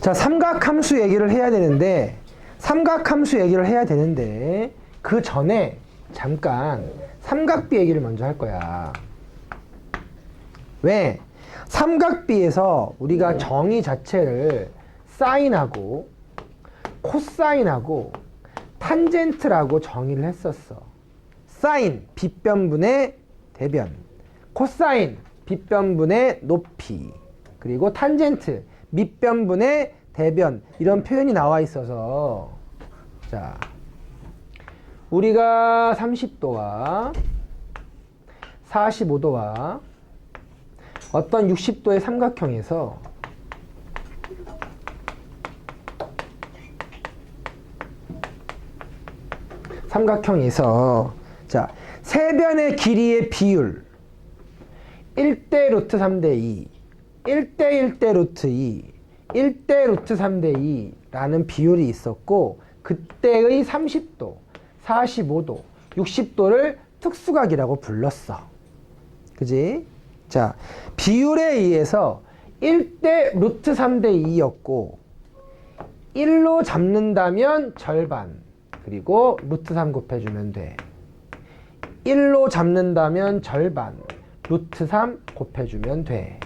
자, 삼각함수 얘기를 해야 되는데 그 전에 잠깐 삼각비 얘기를 먼저 할 거야. 왜? 삼각비에서 우리가 정의 자체를 사인하고 코사인하고 탄젠트라고 정의를 했었어. 사인, 빗변분의 대변. 코사인, 빗변분의 높이. 그리고 탄젠트, 밑변분의 대변. 이런 표현이 나와 있어서 자, 우리가 30도와 45도와 어떤 60도의 삼각형에서 자, 세변의 길이의 비율 1대 루트 3대 2 1대 1대 루트 2 1대 루트 3대 2라는 비율이 있었고 그때의 30도, 45도, 60도를 특수각이라고 불렀어. 그지? 자, 비율에 의해서 1대 루트 3대 2였고 1로 잡는다면 절반 그리고 루트 3 곱해주면 돼. 1로 잡는다면 절반 루트 3 곱해주면 돼.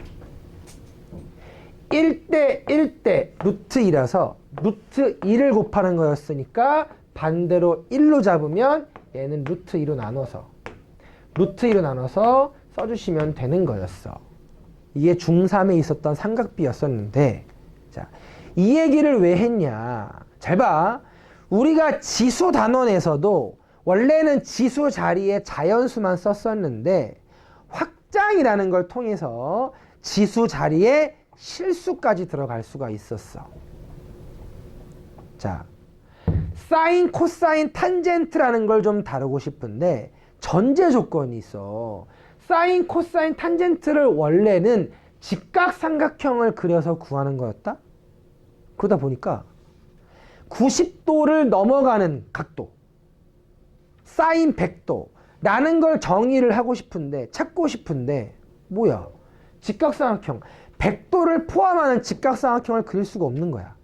1대 1대 루트 2라서 루트 2를 곱하는 거였으니까 반대로 1로 잡으면 얘는 루트 2로 나눠서 써주시면 되는 거였어. 이게 중3에 있었던 삼각비였었는데 자, 이 얘기를 왜 했냐. 잘 봐. 우리가 지수 단원에서도 원래는 지수 자리에 자연수만 썼었는데 확장이라는 걸 통해서 지수 자리에 실수까지 들어갈 수가 있었어. 자, 사인, 코사인, 탄젠트라는 걸 좀 다루고 싶은데 전제 조건이 있어. 사인, 코사인, 탄젠트를 원래는 직각삼각형을 그려서 구하는 거였다? 그러다 보니까 90도를 넘어가는 각도, 사인 100도라는 걸 정의를 하고 싶은데, 찾고 싶은데 뭐야? 직각삼각형 100도를 포함하는 직각삼각형을 그릴 수가 없는 거야.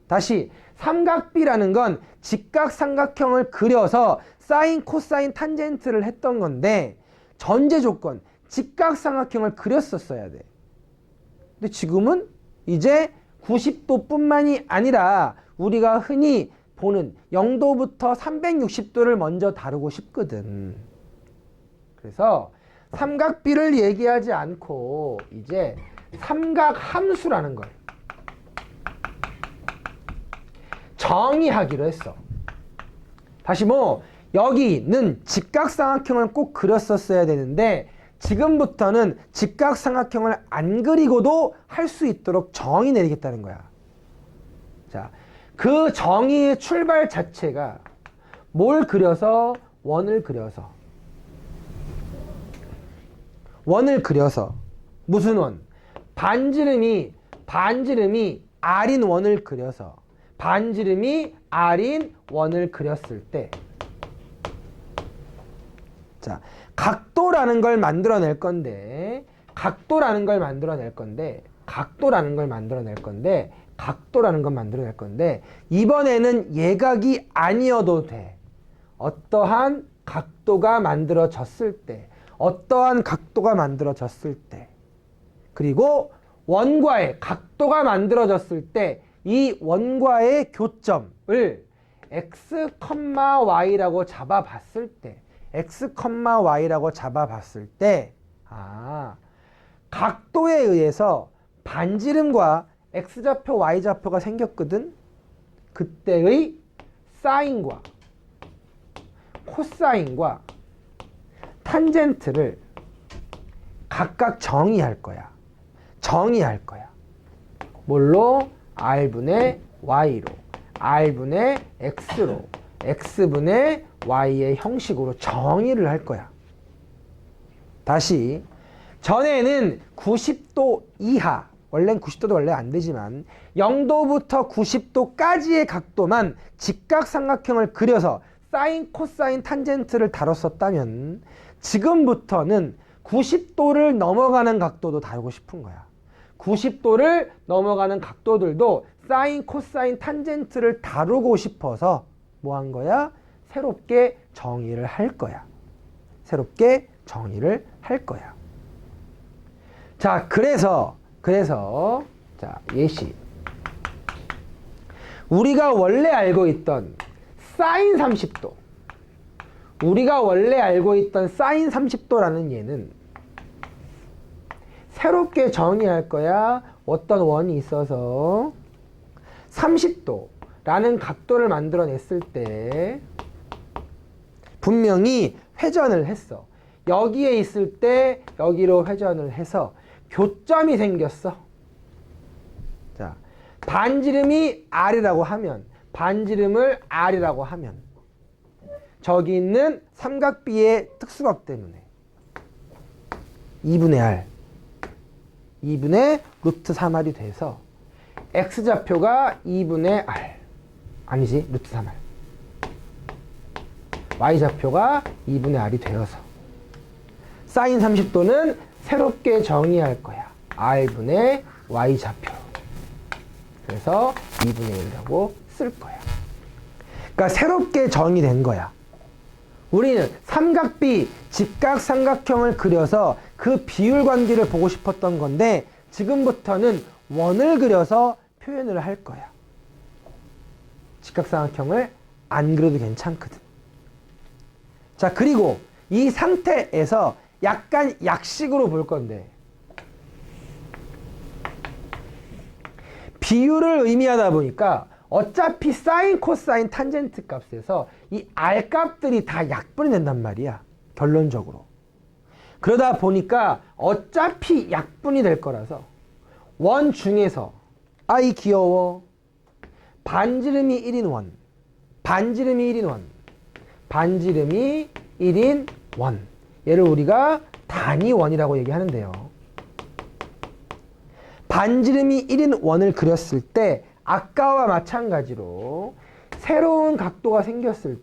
다시 삼각비라는 건 직각삼각형을 그려서 사인, 코사인, 탄젠트를 했던 건데 전제 조건 직각삼각형을 그렸었어야 돼. 근데 지금은 이제 90도 뿐만이 아니라 우리가 흔히 보는 0도부터 360도를 먼저 다루고 싶거든. 그래서 삼각비를 얘기하지 않고 이제 삼각함수라는 걸 정의하기로 했어. 다시 여기는 직각삼각형을 꼭 그렸었어야 되는데 지금부터는 직각삼각형을 안 그리고도 할 수 있도록 정의 내리겠다는 거야. 자, 그 정의의 출발 자체가 뭘 그려서? 원을 그려서 무슨 원? 반지름이 R인 원을 그려서 반지름이 R인 원을 그렸을 때 자, 각도라는 걸 만들어낼 건데 이번에는 예각이 아니어도 돼. 어떠한 각도가 만들어졌을 때 그리고 원과의 각도가 만들어졌을 때 이 원과의 교점을 x, y라고 잡아봤을 때 각도에 의해서 반지름과 x좌표, y좌표가 생겼거든. 그때의 사인과 코사인과 탄젠트를 각각 정의할 거야. 뭘로? r분의 y로, r분의 x로, x분의 y의 형식으로 정의를 할 거야. 다시 전에는 90도 이하, 원래는 90도도 원래 안 되지만 0도부터 90도까지의 각도만 직각삼각형을 그려서 사인, 코사인, 탄젠트를 다뤘었다면 지금부터는 90도를 넘어가는 각도도 다루고 싶은 거야. 90도를 넘어가는 각도들도 사인, 코사인, 탄젠트를 다루고 싶어서 뭐 한 거야? 새롭게 정의를 할 거야. 새롭게 정의를 할 거야. 자, 그래서 자, 예시. 우리가 원래 알고 있던 사인 30도. 우리가 원래 알고 있던 사인 30도라는 얘는 새롭게 정의할 거야. 어떤 원이 있어서 30도라는 각도를 만들어냈을 때 분명히 회전을 했어. 여기에 있을 때 여기로 회전을 해서 교점이 생겼어. 자, 반지름이 R이라고 하면, 반지름을 R이라고 하면 저기 있는 삼각비의 특수각 때문에 2분의 R 2분의 루트 3R이 돼서 X좌표가 2분의 R 아니지 루트 3R Y좌표가 2분의 R이 되어서 사인 30도는 새롭게 정의할 거야. R분의 Y좌표. 그래서 2분의 1이라고 쓸 거야. 그러니까 새롭게 정의된 거야. 우리는 삼각비, 직각삼각형을 그려서 그 비율 관계를 보고 싶었던 건데 지금부터는 원을 그려서 표현을 할 거야. 직각삼각형을 안 그려도 괜찮거든. 자, 그리고 이 상태에서 약간 약식으로 볼 건데 비율을 의미하다 보니까 어차피 사인, 코사인, 탄젠트 값에서 이 R 값들이 다 약분이 된단 말이야. 결론적으로. 그러다 보니까 어차피 약분이 될 거라서 원 중에서 아이 귀여워. 반지름이 1인 원. 반지름이 1인 원. 반지름이 1인 원. 얘를 우리가 단위원이라고 얘기하는데요. 반지름이 1인 원을 그렸을 때 아까와 마찬가지로 새로운 각도가 생겼을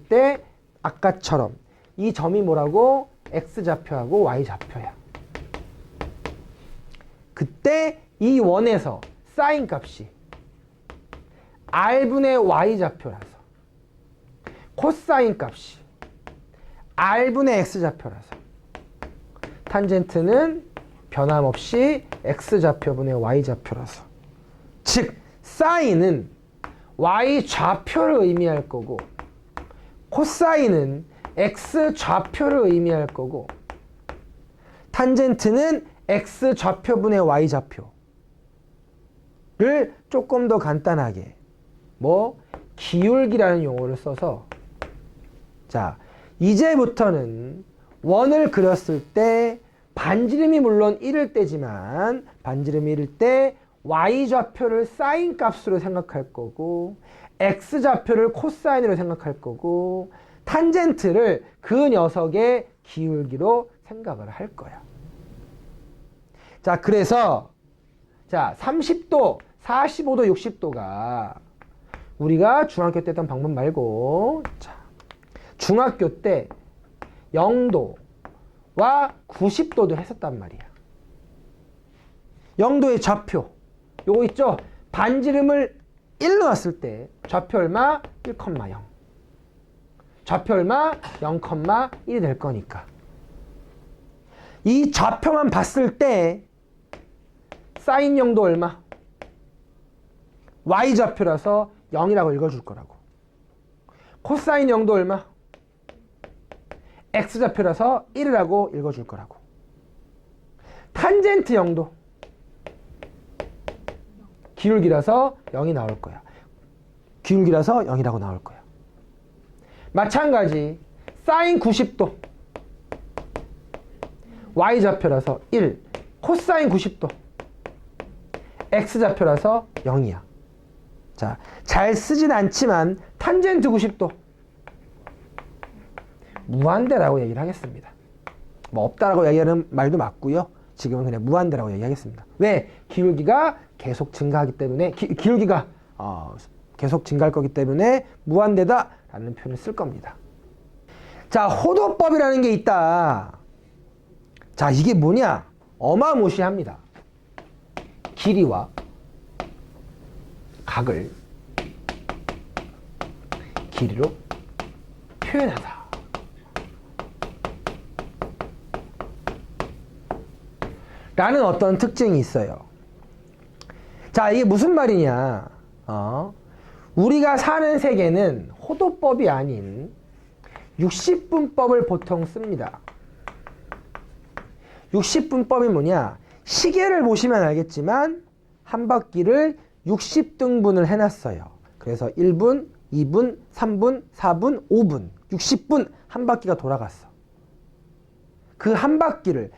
때 아까처럼 이 점이 뭐라고? X좌표하고 Y좌표야. 그때 이 원에서 사인 값이 R분의 Y좌표라서 코사인 값이 R분의 X좌표라서 탄젠트는 변함없이 X좌표분의 Y좌표라서 즉 사인은 Y좌표를 의미할 거고 코사인은 X좌표를 의미할 거고 탄젠트는 X좌표분의 Y좌표를 조금 더 간단하게 기울기라는 용어를 써서 자, 이제부터는 원을 그렸을 때 반지름이 물론 1일 때지만 반지름이 1일 때 Y좌표를 사인 값으로 생각할 거고 X좌표를 코사인으로 생각할 거고 탄젠트를 그 녀석의 기울기로 생각을 할 거야. 자, 그래서 자, 30도, 45도, 60도가 우리가 중학교 때 했던 방법 말고 자, 중학교 때 0도와 90도도 했었단 말이야. 0도의 좌표 요거 있죠? 반지름을 1로 놨을 때 좌표 얼마? 1,0 좌표 얼마? 0,1이 될 거니까 이 좌표만 봤을 때 사인 0도 얼마? Y좌표라서 0이라고 읽어줄 거라고. 코사인 0도 얼마? X좌표라서 1이라고 읽어줄 거라고. 탄젠트 0도 기울기라서 0이 나올 거야. 기울기라서 0이라고 나올 거야. 마찬가지 사인 90도 Y좌표라서 1, 코사인 90도 X좌표라서 0이야. 자, 잘 쓰진 않지만 탄젠트 90도 무한대라고 얘기를 하겠습니다. 뭐 없다라고 얘기하는 말도 맞고요. 지금은 그냥 무한대라고 얘기하겠습니다. 왜? 기울기가 계속 증가하기 때문에 기울기가 계속 증가할 거기 때문에 무한대다 라는 표현을 쓸 겁니다. 자, 호도법이라는 게 있다. 자, 이게 뭐냐? 어마무시합니다. 길이와 각을 길이로 표현하다. 라는 어떤 특징이 있어요. 자, 이게 무슨 말이냐? 우리가 사는 세계는 호도법이 아닌 60분법을 보통 씁니다. 60분법이 뭐냐? 시계를 보시면 알겠지만 한 바퀴를 60등분을 해놨어요. 그래서 1분, 2분, 3분, 4분, 5분, 60분 한 바퀴가 돌아갔어. 그 한 바퀴를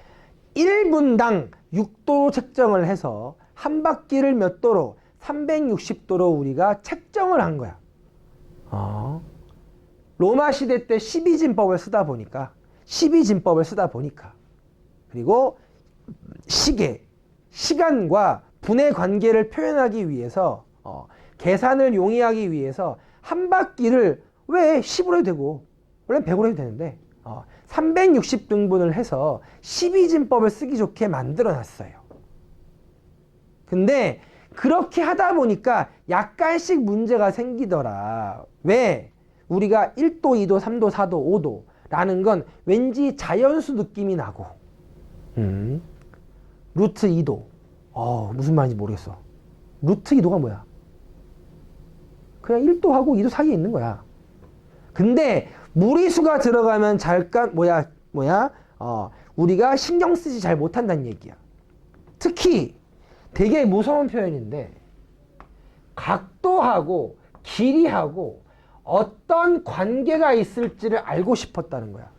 1분당 6도로 책정을 해서 한 바퀴를 몇 도로? 360도로 우리가 책정을 한 거야. 로마 시대 때 12진법을 쓰다 보니까, 12진법을 쓰다 보니까, 그리고 시계, 시간과 분의 관계를 표현하기 위해서, 계산을 용이하기 위해서 한 바퀴를 왜 10으로 해도 되고, 원래 100으로 해도 되는데, 360등분을 해서 12진법을 쓰기 좋게 만들어 놨어요. 근데 그렇게 하다 보니까 약간씩 문제가 생기더라. 왜? 우리가 1도, 2도, 3도, 4도, 5도 라는 건 왠지 자연수 느낌이 나고 루트 2도 무슨 말인지 모르겠어. 루트 2도가 뭐야? 그냥 1도하고 2도 사이에 있는 거야. 근데 무리수가 들어가면 잠깐 우리가 신경 쓰지 잘 못한다는 얘기야. 특히 되게 무서운 표현인데 각도하고 길이하고 어떤 관계가 있을지를 알고 싶었다는 거야.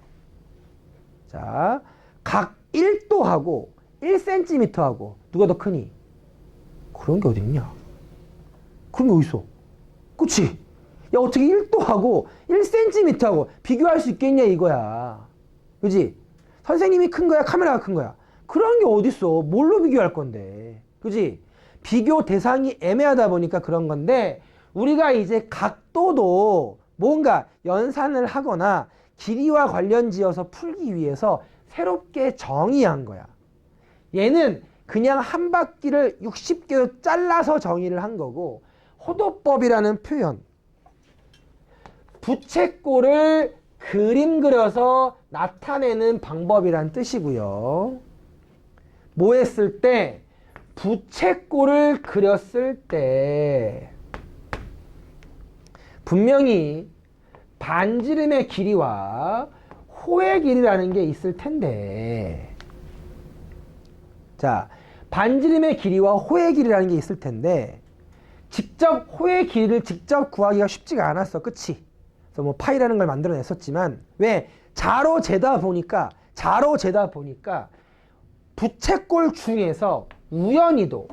자, 각 1도하고 1cm하고 누가 더 크니? 그런 게 어딨냐? 그런 게 어딨어? 그치? 야, 어떻게 1도하고 1cm하고 비교할 수 있겠냐 이거야. 그지? 선생님이 큰 거야? 카메라가 큰 거야? 그런 게 어딨어? 뭘로 비교할 건데? 그지? 비교 대상이 애매하다 보니까 그런 건데 우리가 이제 각도도 뭔가 연산을 하거나 길이와 관련지어서 풀기 위해서 새롭게 정의한 거야. 얘는 그냥 한 바퀴를 60개로 잘라서 정의를 한 거고 호도법이라는 표현, 부채꼴을 그림 그려서 나타내는 방법이란 뜻이고요. 뭐 했을 때? 부채꼴을 그렸을 때 분명히 반지름의 길이와 호의 길이라는 게 있을 텐데, 자, 반지름의 길이와 호의 길이라는 게 있을 텐데 직접 호의 길이를 직접 구하기가 쉽지가 않았어. 그치? 그래서 뭐 파이라는 걸 만들어냈었지만 왜? 자로 재다 보니까 부채꼴 중에서 우연히도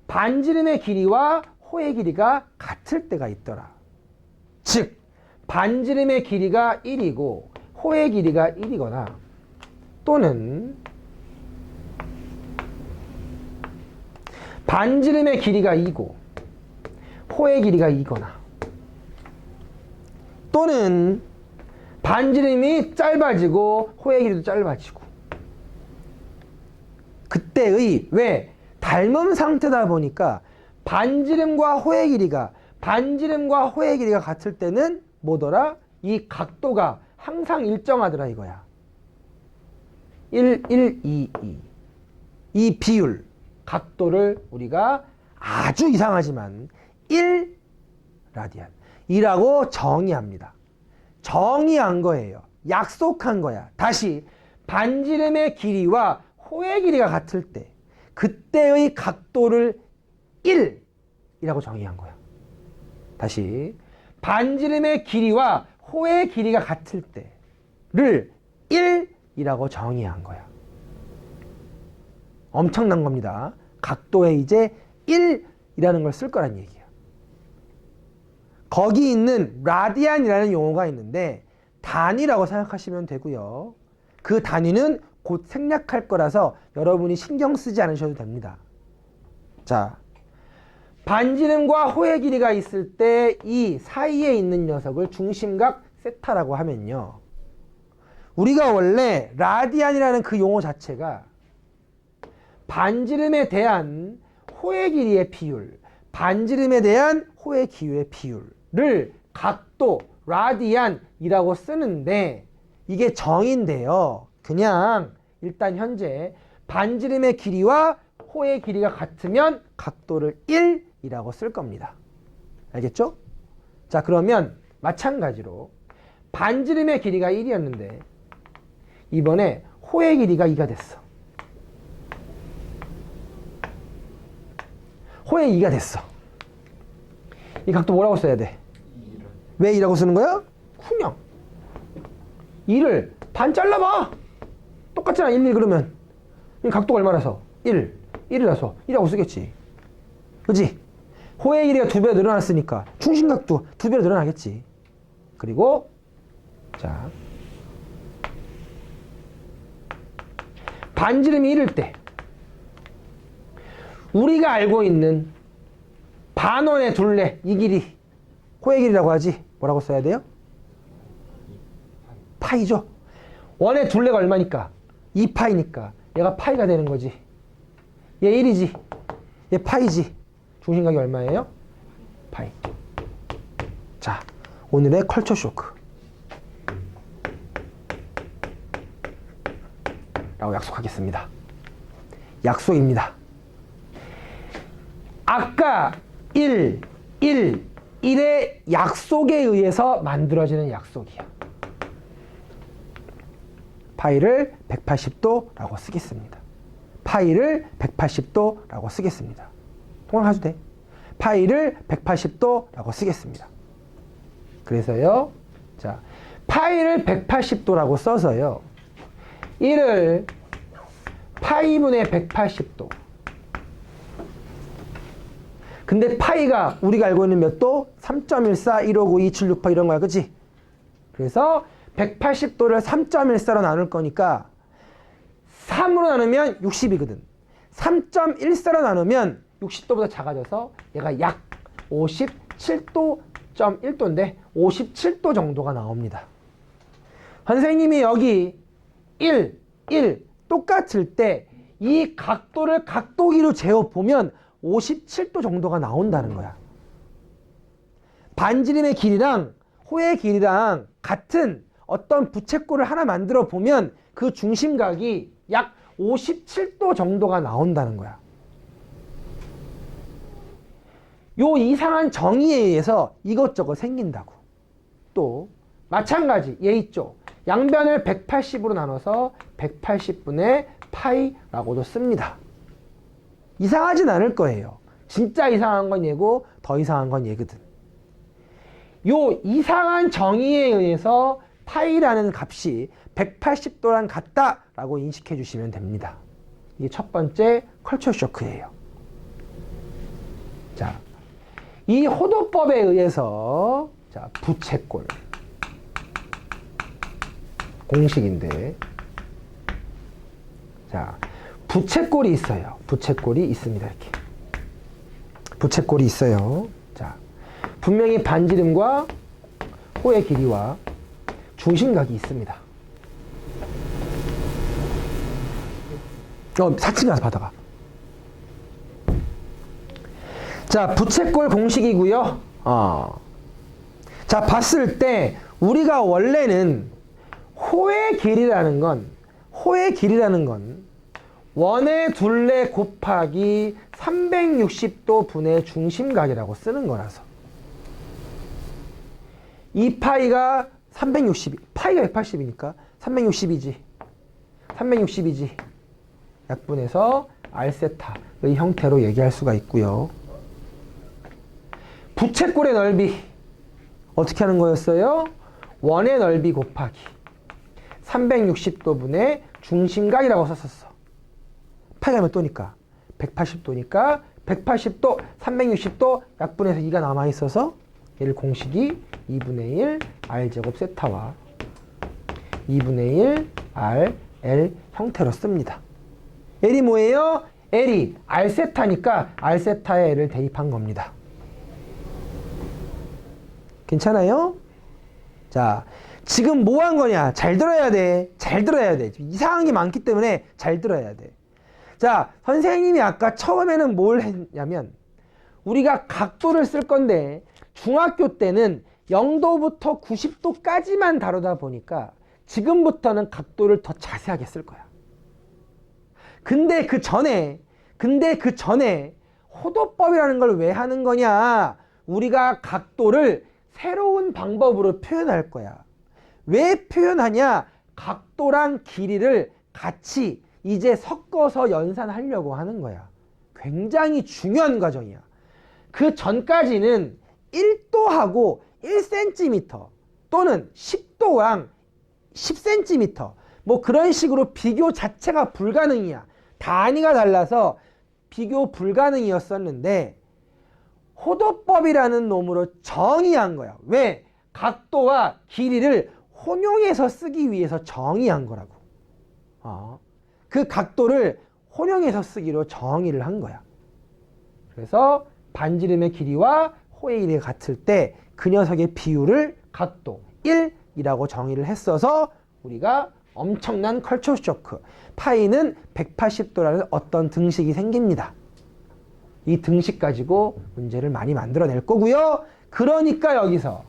반지름의 길이와 호의 길이가 같을 때가 있더라. 즉 반지름의 길이가 1이고 호의 길이가 1이거나 또는 반지름의 길이가 2고 호의 길이가 2거나 또는 반지름이 짧아지고 호의 길이도 짧아지고 그때의 왜? 닮은 상태다 보니까 반지름과 호의 길이가 같을 때는 뭐더라? 이 각도가 항상 일정하더라 이거야. 1, 1, 2, 2. 이 비율, 각도를 우리가 아주 이상하지만 1라디안이라고 정의합니다. 정의한 거예요. 약속한 거야. 다시 반지름의 길이와 호의 길이가 같을 때 그때의 각도를 1이라고 정의한 거야. 다시 반지름의 길이와 호의 길이가 같을 때를 1이라고 정의한 거야. 엄청난 겁니다. 각도에 이제 1이라는 걸 쓸 거란 얘기야. 거기 있는 라디안이라는 용어가 있는데 단위라고 생각하시면 되고요. 그 단위는 곧 생략할 거라서 여러분이 신경 쓰지 않으셔도 됩니다. 자, 반지름과 호의 길이가 있을 때 이 사이에 있는 녀석을 중심각 세타라고 하면요. 우리가 원래 라디안이라는 그 용어 자체가 반지름에 대한 호의 길이의 비율, 반지름에 대한 호의 기울의 비율을 각도, 라디안이라고 쓰는데 이게 정의인데요. 그냥 일단 현재 반지름의 길이와 호의 길이가 같으면 각도를 1이라고 쓸 겁니다. 알겠죠? 자, 그러면 마찬가지로 반지름의 길이가 1이었는데 이번에 호의 길이가 2가 됐어. 호의 2가 됐어. 이 각도 뭐라고 써야 돼? 왜 2라고 쓰는 거야? 그냥 2를 반 잘라봐. 똑같잖아. 1, 1 그러면 이 각도가 얼마나 서? 1, 1이라서 2라고 쓰겠지. 그치? 호의 길이가 2배 늘어났으니까 중심각도 2배로 늘어나겠지. 그리고 자, 반지름이 1일 때 우리가 알고 있는 반원의 둘레 이 길이 호의 길이라고 하지. 뭐라고 써야 돼요? 파이죠. 원의 둘레가 얼마니까? 2파이니까 얘가 파이가 되는 거지. 얘 1이지. 얘 파이지. 중심각이 얼마예요? 파이. 자, 오늘의 컬처 쇼크 라고 약속하겠습니다. 약속입니다. 아까 1의 약속에 의해서 만들어지는 약속이야. 파이를 180도라고 쓰겠습니다. 파이를 180도라고 쓰겠습니다. 통합해도 돼. 파이를 180도라고 쓰겠습니다. 그래서요. 자, 파이를 180도라고 써서요. 1을 파이분의 180도. 근데 파이가 우리가 알고 있는 몇 도? 3.14, 1592, 2768 이런 거야. 그치? 그래서 180도를 3.14로 나눌 거니까 3으로 나누면 60이거든. 3.14로 나누면 60도보다 작아져서 얘가 약 57.1도인데 57도 정도가 나옵니다. 선생님이 여기 1 똑같을 때 이 각도를 각도기로 재어보면 57도 정도가 나온다는 거야. 반지름의 길이랑 호의 길이랑 같은 어떤 부채꼴을 하나 만들어 보면 그 중심각이 약 57도 정도가 나온다는 거야. 요 이상한 정의에 의해서 이것저것 생긴다고. 또 마찬가지 얘 있죠. 양변을 180으로 나눠서 180분의 파이라고도 씁니다. 이상하진 않을 거예요. 진짜 이상한 건 얘고 더 이상한 건 얘거든. 요 이상한 정의에 의해서 파이라는 값이 180도랑 같다라고 인식해 주시면 됩니다. 이게 첫 번째 컬처 쇼크예요. 자, 이 호도법에 의해서 자, 부채꼴 공식인데 자, 부채꼴이 있어요. 부채꼴이 있습니다. 이렇게 부채꼴이 있어요. 자, 분명히 반지름과 호의 길이와 중심각이 있습니다. 4층 가서 받아가. 자, 부채꼴 공식이고요. 자, 봤을 때 우리가 원래는 호의 길이라는 건 원의 둘레 곱하기 360도 분의 중심각이라고 쓰는 거라서 이 파이가 360, 파이가 180이니까 360이지. 약분해서 R세타의 형태로 얘기할 수가 있고요. 부채꼴의 넓이 어떻게 하는 거였어요? 원의 넓이 곱하기 360도 분의 중심각이라고 썼었어. 파이가 몇 도니까? 180도니까 180도, 360도 약분해서 2가 남아있어서 얘를 공식이 2분의 1 R제곱 세타와 2분의 1 R, L 형태로 씁니다. L이 뭐예요? L이 R세타니까 R세타에 L을 대입한 겁니다. 괜찮아요? 자, 지금 뭐 한 거냐? 잘 들어야 돼. 잘 들어야 돼. 이상한 게 많기 때문에 잘 들어야 돼. 자, 선생님이 아까 처음에는 뭘 했냐면 우리가 각도를 쓸 건데 중학교 때는 0도부터 90도까지만 다루다 보니까 지금부터는 각도를 더 자세하게 쓸 거야. 근데 그 전에 호도법이라는 걸 왜 하는 거냐? 우리가 각도를 새로운 방법으로 표현할 거야. 왜 표현하냐? 각도랑 길이를 같이 이제 섞어서 연산하려고 하는 거야. 굉장히 중요한 과정이야. 그 전까지는 1도하고 1cm 또는 10도랑 10cm 뭐 그런 식으로 비교 자체가 불가능이야. 단위가 달라서 비교 불가능이었었는데 호도법이라는 놈으로 정의한 거야. 왜? 각도와 길이를 혼용해서 쓰기 위해서 정의한 거라고. 그 각도를 혼용해서 쓰기로 정의를 한 거야. 그래서 반지름의 길이와 호의 길이가 같을 때 그 녀석의 비율을 각도 1이라고 정의를 했어서 우리가 엄청난 컬처 쇼크, 파이는 180도라는 어떤 등식이 생깁니다. 이 등식 가지고 문제를 많이 만들어낼 거고요. 그러니까 여기서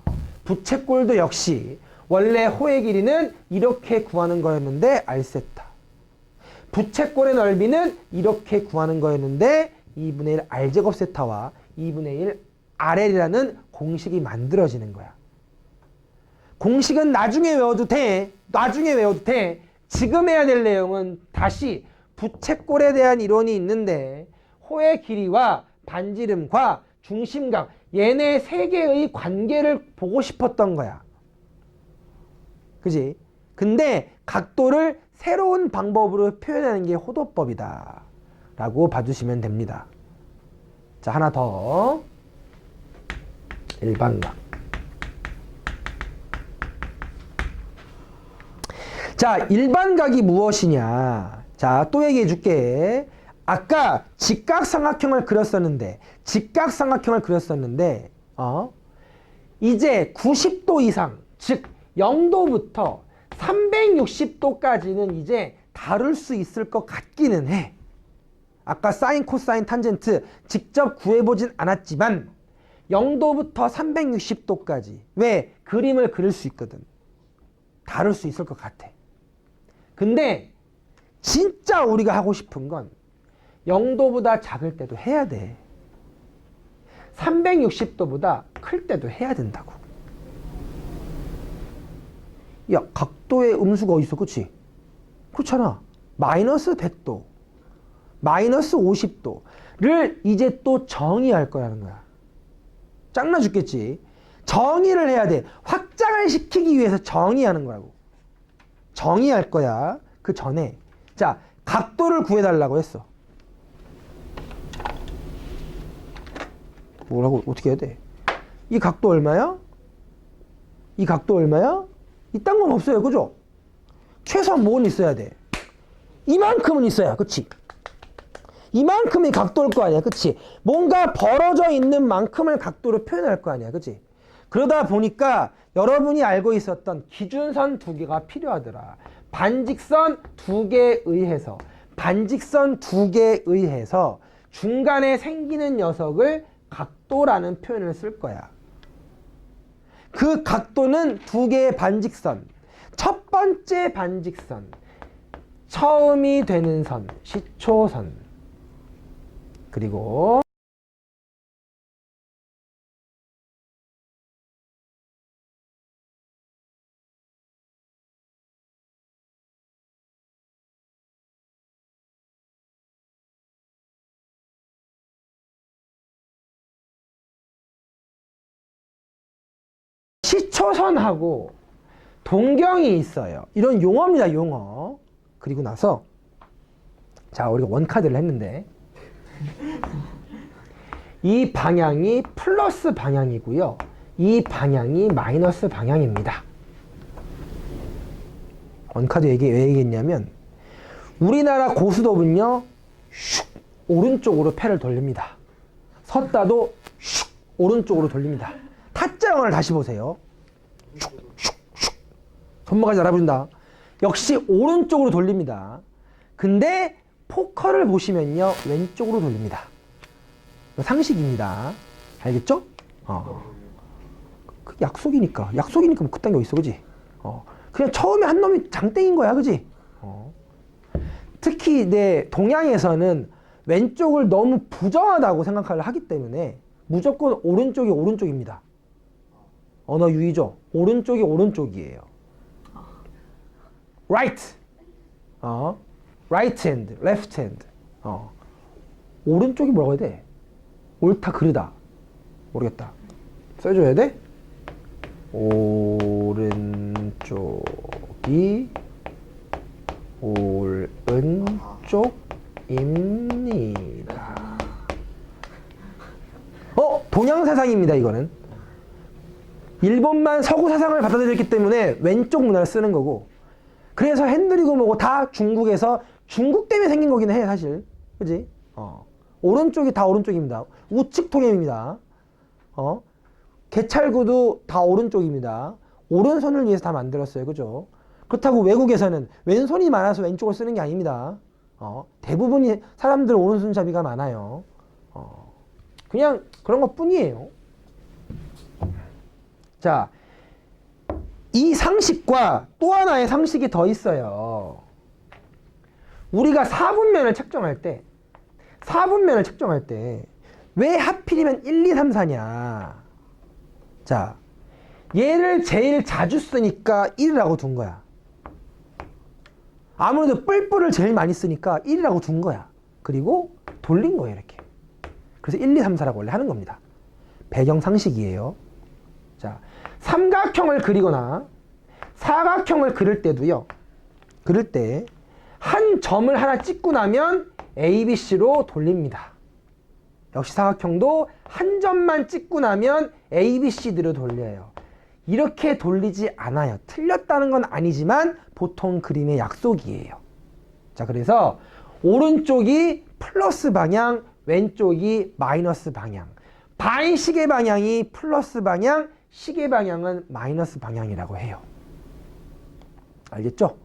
부채꼴도 역시 원래 호의 길이는 이렇게 구하는 거였는데 R세타, 부채꼴의 넓이는 이렇게 구하는 거였는데 2분의 1 R제곱 세타와 2분의 1 RL이라는 공식이 만들어지는 거야. 공식은 나중에 외워도 돼. 나중에 외워도 돼. 지금 해야 될 내용은 다시 부채꼴에 대한 이론이 있는데 호의 길이와 반지름과 중심각 얘네 세 개의 관계를 보고 싶었던 거야. 그지? 근데 각도를 새로운 방법으로 표현하는 게 호도법이다 라고 봐주시면 됩니다. 자, 하나 더. 일반각. 자, 일반각이 무엇이냐? 자, 또 얘기해 줄게. 아까 직각삼각형을 그렸었는데 이제 90도 이상, 즉 0도부터 360도까지는 이제 다룰 수 있을 것 같기는 해. 아까 사인, 코사인, 탄젠트 직접 구해보진 않았지만 0도부터 360도까지 왜? 그림을 그릴 수 있거든. 다룰 수 있을 것 같아. 근데 진짜 우리가 하고 싶은 건 0도보다 작을 때도 해야 돼. 360도보다 클 때도 해야 된다고. 야, 각도의 음수가 어디 있어? 그치? 그렇잖아. 마이너스 100도, 마이너스 50도를 이제 또 정의할 거라는 거야. 짱나 죽겠지? 정의를 해야 돼. 확장을 시키기 위해서 정의하는 거라고. 정의할 거야. 그 전에. 자, 각도를 구해달라고 했어. 뭐라고, 어떻게 해야 돼? 이 각도 얼마야? 이 각도 얼마야? 이딴 건 없어요. 그죠? 최소한 뭐는 있어야 돼? 이만큼은 있어야. 그치? 이만큼이 각도일 거 아니야. 그치? 뭔가 벌어져 있는 만큼을 각도로 표현할 거 아니야. 그치? 그러다 보니까 여러분이 알고 있었던 기준선 두 개가 필요하더라. 반직선 두 개에 의해서, 중간에 생기는 녀석을 각도라는 표현을 쓸 거야. 그 각도는 두 개의 반직선. 첫 번째 반직선, 처음이 되는 선, 시초선. 그리고 시초선하고 동경이 있어요. 이런 용어입니다. 용어. 그리고 나서 자, 우리가 원카드를 했는데 이 방향이 플러스 방향이고요. 이 방향이 마이너스 방향입니다. 원카드 왜 얘기했냐면 우리나라 고수톱은요 슉 오른쪽으로 패를 돌립니다. 섰다도 슉 오른쪽으로 돌립니다. 타짜형을 다시 보세요. 슉, 슉, 슉. 전문가까지 알아본다. 역시 오른쪽으로 돌립니다. 근데 포커를 보시면요, 왼쪽으로 돌립니다. 상식입니다. 알겠죠? 그 약속이니까 뭐 그딴 게 어딨어, 그지? 그냥 처음에 한 놈이 장땡인 거야, 그지? 특히 내 동양에서는 왼쪽을 너무 부정하다고 생각을 하기 때문에 무조건 오른쪽이 오른쪽입니다. 언어 유의죠. 오른쪽이 오른쪽이에요. right, right hand, left hand. 오른쪽이 뭐라고 해야 돼? 옳다, 그르다. 모르겠다. 써줘야 돼? 오른쪽이 오른쪽입니다. 동양 사상입니다, 이거는. 일본만 서구 사상을 받아들였기 때문에 왼쪽 문화를 쓰는 거고, 그래서 핸들이고 뭐고 다 중국에서 중국 때문에 생긴 거긴 해, 사실. 그지? 오른쪽이 다 오른쪽입니다. 우측 통행입니다. 개찰구도 다 오른쪽입니다. 오른손을 위해서 다 만들었어요. 그죠? 그렇다고 외국에서는 왼손이 많아서 왼쪽을 쓰는 게 아닙니다. 대부분이 사람들 오른손잡이가 많아요. 그냥 그런 것 뿐이에요. 자, 이 상식과 또 하나의 상식이 더 있어요. 우리가 4분면을 책정할 때 왜 하필이면 1, 2, 3, 4냐. 자, 얘를 제일 자주 쓰니까 1이라고 둔 거야. 아무래도 뿔뿔을 제일 많이 쓰니까 1이라고 둔 거야. 그리고 돌린 거예요, 이렇게. 그래서 1, 2, 3, 4라고 원래 하는 겁니다. 배경 상식이에요. 자, 삼각형을 그리거나 사각형을 그릴 때도요. 그릴 때 한 점을 하나 찍고 나면 A, B, C로 돌립니다. 역시 사각형도 한 점만 찍고 나면 A, B, C로 돌려요. 이렇게 돌리지 않아요. 틀렸다는 건 아니지만 보통 그림의 약속이에요. 자, 그래서 오른쪽이 플러스 방향, 왼쪽이 마이너스 방향. 반시계 방향이 플러스 방향, 시계 방향은 마이너스 방향이라고 해요. 알겠죠?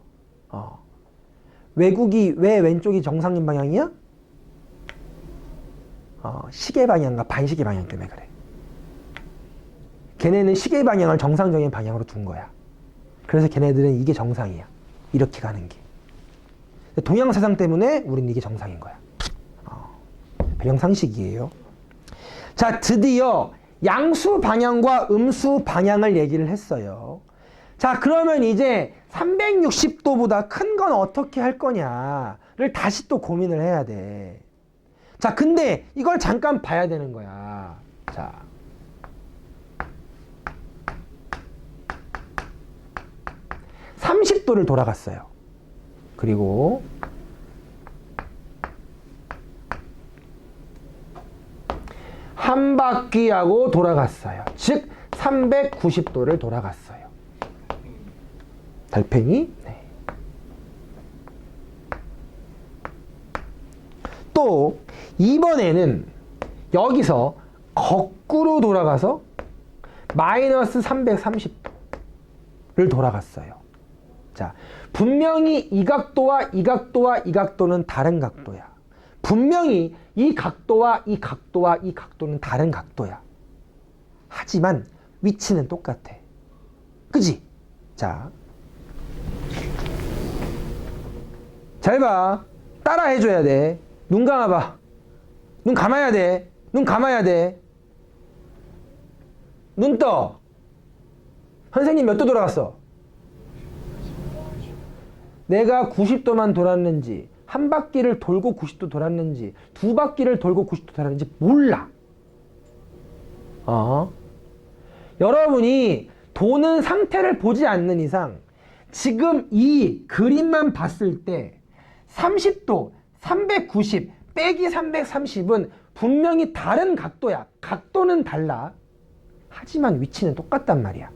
외국이 왜 왼쪽이 정상인 방향이야? 시계 방향과 반시계 방향 때문에 그래. 걔네는 시계 방향을 정상적인 방향으로 둔 거야. 그래서 걔네들은 이게 정상이야. 이렇게 가는 게. 동양 사상 때문에 우리는 이게 정상인 거야. 배경 상식이에요. 자, 드디어 양수 방향과 음수 방향을 얘기를 했어요. 자, 그러면 이제 360도보다 큰 건 어떻게 할 거냐를 다시 또 고민을 해야 돼. 자, 근데 이걸 잠깐 봐야 되는 거야. 자, (30도를) 돌아갔어요. 그리고 한 바퀴하고 돌아갔어요. 즉 390도를 돌아갔어요. 달팽이. 네. 또 이번에는 여기서 거꾸로 돌아가서 마이너스 330를 돌아갔어요. 자, 분명히 이 각도와 이 각도와 이 각도는 다른 각도야. 분명히 이 각도와 이 각도와 이 각도는 다른 각도야. 하지만 위치는 똑같아. 그지? 자, 잘 봐. 따라 해줘야 돼. 눈 감아봐. 눈 감아야 돼. 눈 감아야 돼. 눈 떠. 선생님 몇 도 돌아갔어? 내가 90도만 돌았는지, 한 바퀴를 돌고 90도 돌았는지, 두 바퀴를 돌고 90도 돌았는지 몰라. 여러분이 도는 상태를 보지 않는 이상 지금 이 그림만 봤을 때 30도, 390 빼기 330은 분명히 다른 각도야. 각도는 달라. 하지만 위치는 똑같단 말이야.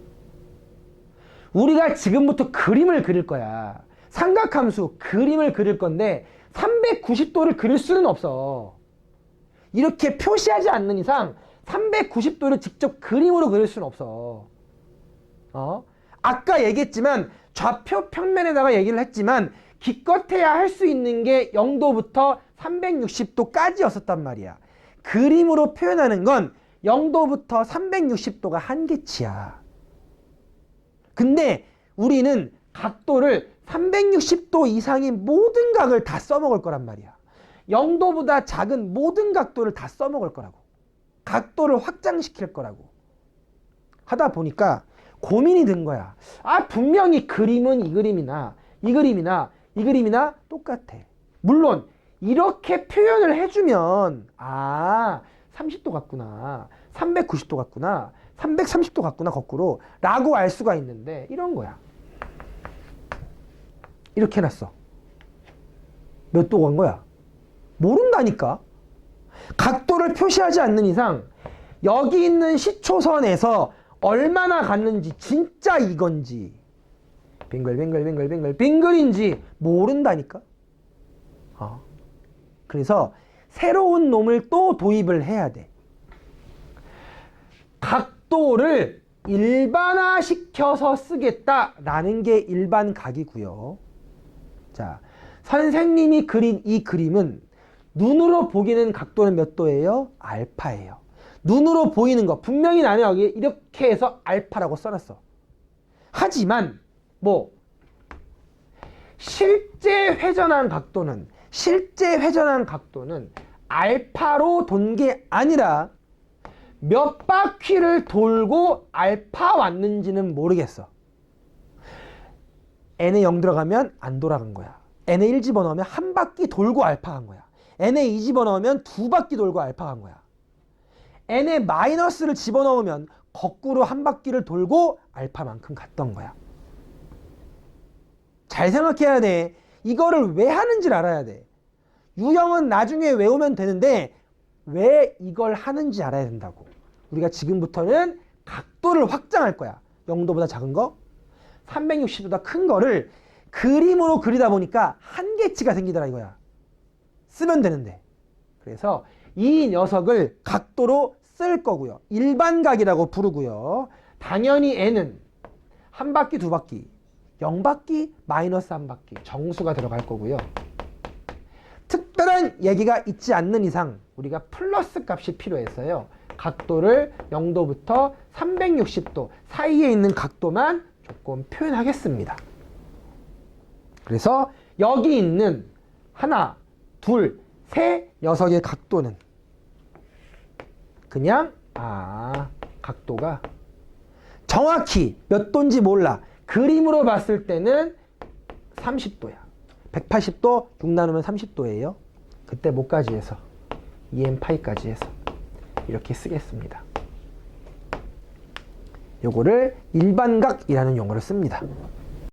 우리가 지금부터 그림을 그릴 거야. 삼각함수 그림을 그릴 건데 390도를 그릴 수는 없어. 이렇게 표시하지 않는 이상 390도를 직접 그림으로 그릴 수는 없어. 아까 얘기했지만 좌표 평면에다가 얘기를 했지만 기껏해야 할 수 있는 게 0도부터 360도까지였었단 말이야. 그림으로 표현하는 건 0도부터 360도가 한계치야. 근데 우리는 각도를 360도 이상인 모든 각을 다 써먹을 거란 말이야. 0도보다 작은 모든 각도를 다 써먹을 거라고. 각도를 확장시킬 거라고. 하다 보니까 고민이 든 거야. 아, 분명히 그림은 이 그림이나 이 그림이나 이 그림이나 똑같아. 물론 이렇게 표현을 해주면 아, 30도 같구나, 390도 같구나, 330도 같구나 거꾸로 라고 알 수가 있는데 이런 거야. 이렇게 해놨어. 몇 도 간 거야? 모른다니까. 각도를 표시하지 않는 이상 여기 있는 시초선에서 얼마나 갔는지 진짜 이건지 빙글인지 모른다니까. 그래서 새로운 놈을 또 도입을 해야 돼. 각도를 일반화시켜서 쓰겠다라는 게 일반각이고요. 자, 선생님이 그린 이 그림은 눈으로 보기는 각도는 몇 도예요? 알파예요. 눈으로 보이는 거 분명히 나는 여기 이렇게 해서 알파라고 써놨어. 하지만 뭐 실제 회전한 각도는 알파로 돈 게 아니라 몇 바퀴를 돌고 알파 왔는지는 모르겠어. n에 0 들어가면 안 돌아간 거야. n에 1 집어넣으면 한 바퀴 돌고 알파 간 거야. n에 2 집어넣으면 두 바퀴 돌고 알파 간 거야. n에 마이너스를 집어넣으면 거꾸로 한 바퀴를 돌고 알파만큼 갔던 거야. 잘 생각해야 돼. 이거를 왜 하는지를 알아야 돼. 유형은 나중에 외우면 되는데 왜 이걸 하는지 알아야 된다고. 우리가 지금부터는 각도를 확장할 거야. 0도보다 작은 거, 360도보다 큰 거를 그림으로 그리다 보니까 한계치가 생기더라 이거야. 쓰면 되는데. 그래서 이 녀석을 각도로 쓸 거고요. 일반각이라고 부르고요. 당연히 n은 한 바퀴, 두 바퀴, 0바퀴, 마이너스 한 바퀴 정수가 들어갈 거고요. 특별한 얘기가 있지 않는 이상 우리가 플러스 값이 필요해서요. 각도를 0도부터 360도 사이에 있는 각도만 조금 표현하겠습니다. 그래서 여기 있는 하나, 둘, 세 녀석의 각도는 그냥 각도가 정확히 몇 도인지 몰라. 그림으로 봤을 때는 30도야. 180도 6 나누면 30도예요. 그때 뭐까지 해서 2n 파이까지 해서 이렇게 쓰겠습니다. 요거를 일반각이라는 용어를 씁니다.